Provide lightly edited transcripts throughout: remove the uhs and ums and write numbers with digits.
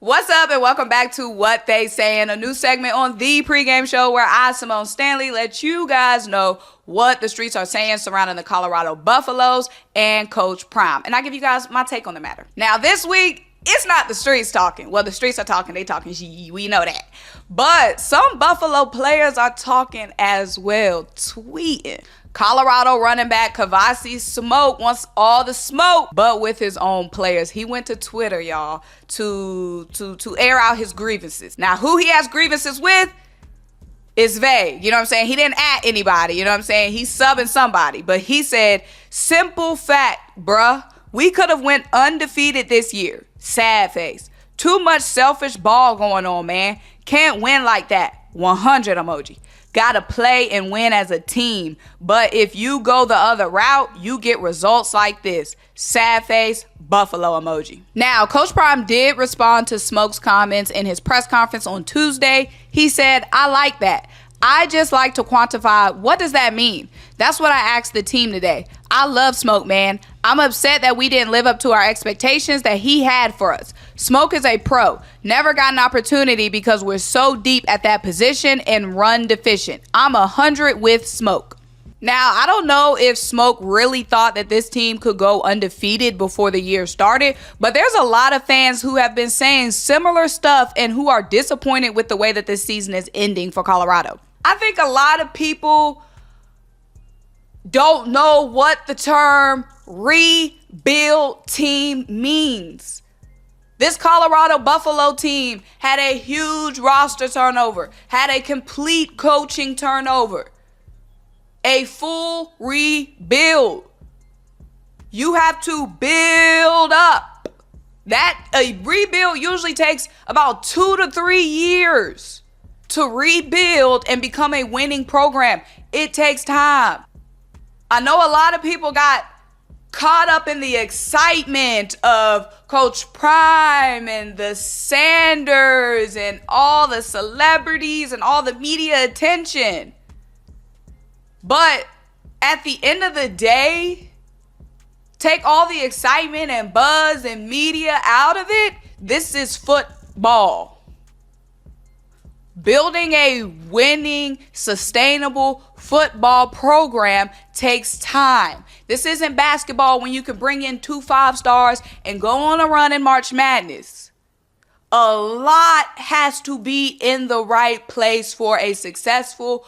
What's up and welcome back to What They Saying, a new segment on the pregame show where I, Symone Stanley, let you guys know what the streets are saying surrounding the Colorado Buffaloes and Coach Prime. And I give you guys my take on the matter. Now this week, it's not the streets talking. Well, the streets are talking, they talking, we know that. But some Buffalo players are talking as well, tweeting. Colorado running back Kavi Smoke wants all the smoke, but with his own players. He went to Twitter, y'all, to air out his grievances. Now, who he has grievances with is vague. You know what I'm saying? He didn't at anybody. You know what I'm saying? He's subbing somebody. But he said, simple fact, bruh. We could have went undefeated this year. Sad face. Too much selfish ball going on, man. Can't win like that. 100 emoji. Gotta play and win as a team. But if you go the other route, you get results like this. Sad face, Buffalo emoji. Now, Coach Prime did respond to Smoke's comments in his press conference on Tuesday. He said, I like that. I just like to quantify, what does that mean? That's what I asked the team today. I love Smoke, man. I'm upset that we didn't live up to our expectations that he had for us. Smoke is a pro. Never got an opportunity because we're so deep at that position and run deficient. I'm 100 with Smoke. Now, I don't know if Smoke really thought that this team could go undefeated before the year started, but there's a lot of fans who have been saying similar stuff and who are disappointed with the way that this season is ending for Colorado. I think a lot of people don't know what the term rebuild team means. This Colorado Buffalo team had a huge roster turnover, had a complete coaching turnover, a full rebuild. You have to build up. A rebuild usually takes about 2 to 3 years to rebuild and become a winning program. It takes time. I know a lot of people got caught up in the excitement of Coach Prime and the Sanders and all the celebrities and all the media attention. But at the end of the day, take all the excitement and buzz and media out of it. This is football. Building a winning, sustainable football program takes time. This isn't basketball when you can bring in 2 5-stars and go on a run in March Madness. A lot has to be in the right place for a successful,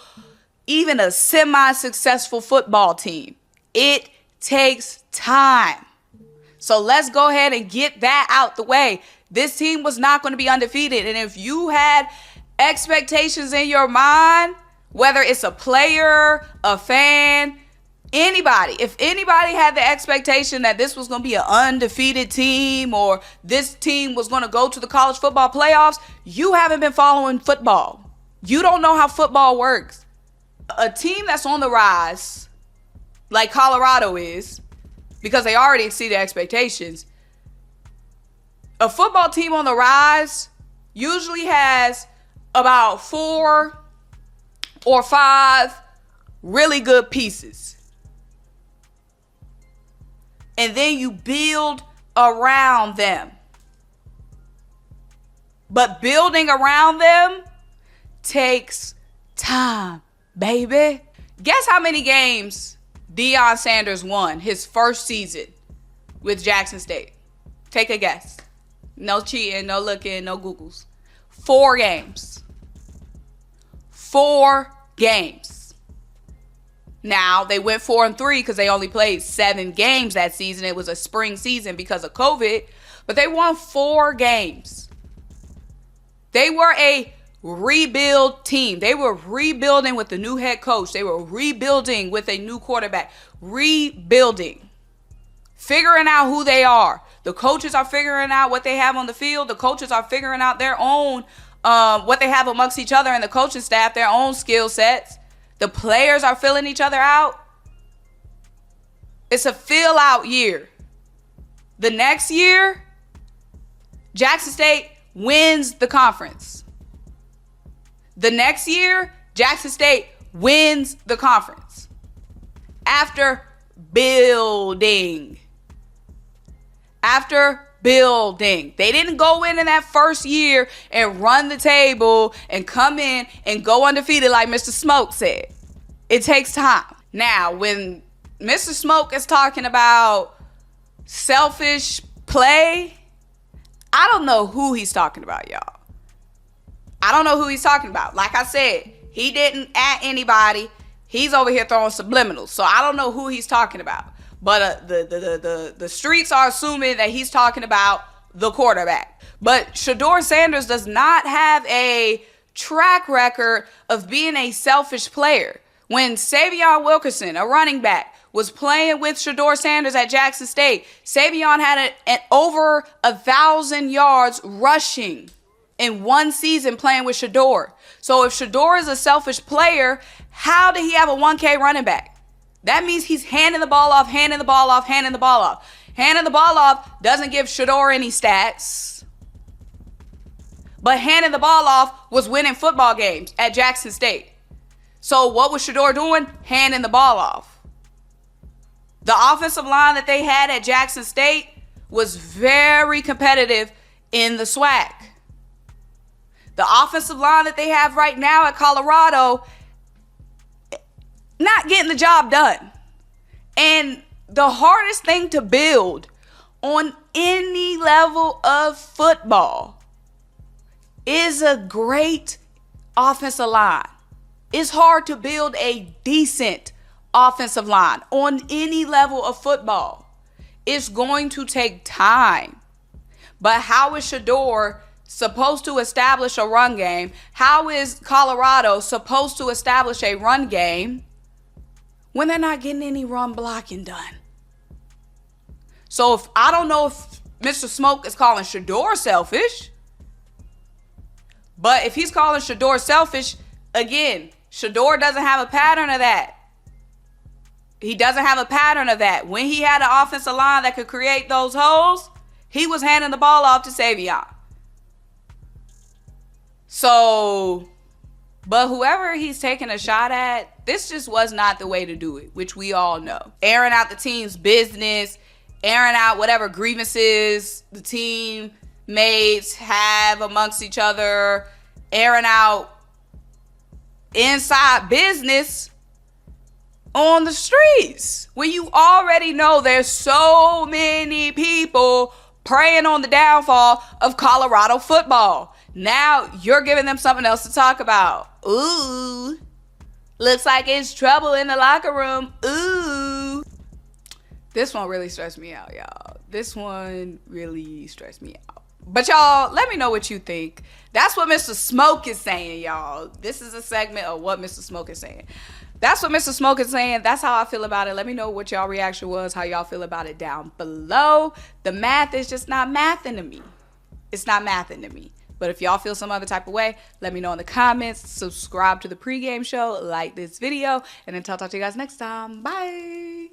even a semi-successful football team. It takes time. So let's go ahead and get that out the way. This team was not going to be undefeated. And if you had expectations in your mind, whether it's a player, a fan, anybody, if anybody had the expectation that this was going to be an undefeated team or this team was going to go to the college football playoffs, you haven't been following football. You don't know how football works. A team that's on the rise, like Colorado is, because they already exceeded expectations, a football team on the rise usually has about 4 or 5 really good pieces. And then you build around them. But building around them takes time, baby. Guess how many games Deion Sanders won his first season with Jackson State? Take a guess. No cheating, no looking, no Googles. 4 games. 4 games. Now, they went 4-3 because they only played 7 games that season. It was a spring season because of COVID. But they won 4 games. They were a rebuild team. They were rebuilding with the new head coach. They were rebuilding with a new quarterback. Rebuilding. Figuring out who they are. The coaches are figuring out what they have on the field. The coaches are figuring out their own what they have amongst each other and the coaching staff, their own skill sets. The players are filling each other out. It's a fill out year. The next year, Jackson State wins the conference. The next year, Jackson State wins the conference. After building. After building. They didn't go in that first year and run the table and come in and go undefeated like Mr. Smoke said. It takes time. Now, when Mr. Smoke is talking about selfish play, I don't know who he's talking about, y'all. I don't know who he's talking about. Like I said, he didn't at anybody. He's over here throwing subliminals. So I don't know who he's talking about. But the streets are assuming that he's talking about the quarterback. But Shedeur Sanders does not have a track record of being a selfish player. When Savion Wilkerson, a running back, was playing with Shedeur Sanders at Jackson State, Savion had over 1,000 yards rushing in one season playing with Shedeur. So if Shedeur is a selfish player, how did he have a 1K running back? That means he's handing the ball off, handing the ball off, handing the ball off. Handing the ball off doesn't give Shedeur any stats. But handing the ball off was winning football games at Jackson State. So what was Shedeur doing? Handing the ball off. The offensive line that they had at Jackson State was very competitive in the SWAC. The offensive line that they have right now at Colorado, not getting the job done. And the hardest thing to build on any level of football is a great offensive line. It's hard to build a decent offensive line on any level of football. It's going to take time. But how is Shedeur supposed to establish a run game? How is Colorado supposed to establish a run game when they're not getting any run blocking done? So I don't know if Mr. Smoke is calling Shedeur selfish, but if he's calling Shedeur selfish, again, Shedeur doesn't have a pattern of that. He doesn't have a pattern of that. When he had an offensive line that could create those holes, he was handing the ball off to Savion. So, but whoever he's taking a shot at, this just was not the way to do it, which we all know. Airing out the team's business, airing out whatever grievances the teammates have amongst each other, airing out inside business on the streets when you already know there's so many people preying on the downfall of Colorado football. Now you're giving them something else to talk about. Ooh, looks like it's trouble in the locker room. Ooh. This one really stressed me out, y'all. This one really stressed me out. But y'all, let me know what you think. That's what Mr. Smoke is saying, y'all. This is a segment of what Mr. Smoke is saying. That's what Mr. Smoke is saying. That's how I feel about it. Let me know what y'all reaction was, how y'all feel about it down below. The math is just not mathing to me. It's not mathing to me. But if y'all feel some other type of way, let me know in the comments. Subscribe to the pregame show, like this video, and until I talk to you guys next time. Bye.